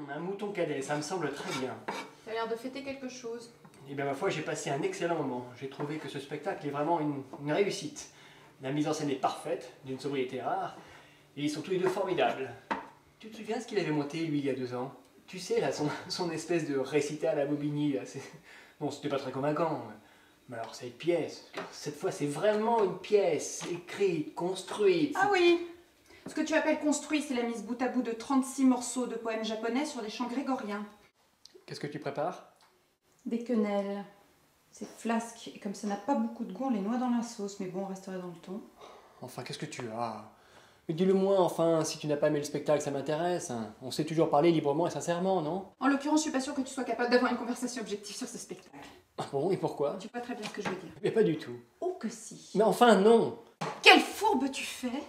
Un mouton cadet, ça me semble très bien. T'as l'air de fêter quelque chose. Eh bien, ma foi, j'ai passé un excellent moment. J'ai trouvé que ce spectacle est vraiment une réussite. La mise en scène est parfaite, d'une sobriété rare, et ils sont tous les deux formidables. Tu te souviens ce qu'il avait monté, lui, il y a 2 ans? Tu sais, là, son espèce de récital à la Bobigny, là, bon, c'était pas très convaincant. Mais alors, cette pièce, cette fois, c'est vraiment une pièce, écrite, construite. Ah oui! Ce que tu appelles construit, c'est la mise bout à bout de 36 morceaux de poèmes japonais sur les chants grégoriens. Qu'est-ce que tu prépares? Des quenelles. C'est flasque, et comme ça n'a pas beaucoup de goût, on les noie dans la sauce, mais bon, on resterait dans le ton. Enfin, qu'est-ce que tu as? Mais dis-le-moi, enfin, si tu n'as pas aimé le spectacle, ça m'intéresse. Hein. On sait toujours parler librement et sincèrement, non? En l'occurrence, je suis pas sûre que tu sois capable d'avoir une conversation objective sur ce spectacle. Ah bon, et pourquoi? Tu vois très bien ce que je veux dire. Mais pas du tout. Oh que si. Mais enfin, non! Quelle fourbe tu fais!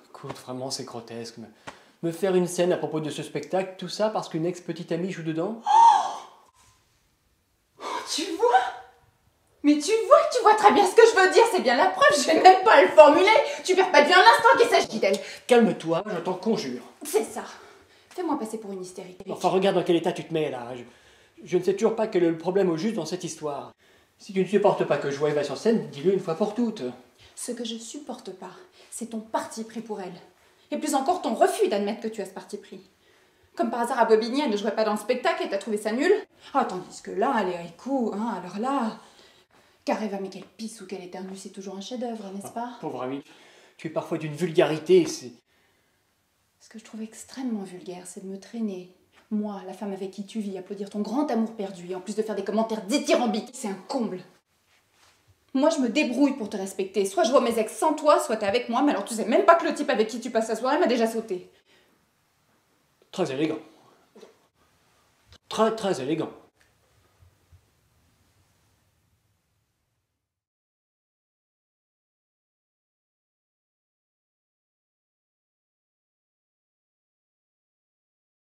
Écoute, vraiment, c'est grotesque. Me faire une scène à propos de ce spectacle, tout ça parce qu'une ex-petite amie joue dedans? Tu vois? Mais tu vois très bien ce que je veux dire, c'est bien la preuve, je vais même pas le formuler. Tu perds pas de vue un instant qu'il s'agit d'elle. Calme-toi, je t'en conjure. C'est ça. Fais-moi passer pour une hystérique. Enfin, regarde dans quel état tu te mets là. Je ne sais toujours pas quel est le problème au juste dans cette histoire. Si tu ne supportes pas que je voie Eva sur scène, dis-le une fois pour toutes. Ce que je supporte pas, c'est ton parti pris pour elle. Et plus encore ton refus d'admettre que tu as ce parti pris. Comme par hasard à Bobigny, elle ne jouait pas dans le spectacle et t'as trouvé ça nul. Ah, tandis que là, les haricots, hein, alors là... Car Eva, mais quelle pisse ou quelle éternue, c'est toujours un chef-d'œuvre, n'est-ce pas? Pauvre ami, tu es parfois d'une vulgarité, c'est... Ce que je trouve extrêmement vulgaire, c'est de me traîner. Moi, la femme avec qui tu vis, applaudir ton grand amour perdu, et en plus de faire des commentaires dithyrambiques, c'est un comble. Moi, je me débrouille pour te respecter. Soit je vois mes ex sans toi, soit t'es avec moi, mais alors tu sais même pas que le type avec qui tu passes la soirée m'a déjà sauté. Très élégant. Très, très élégant.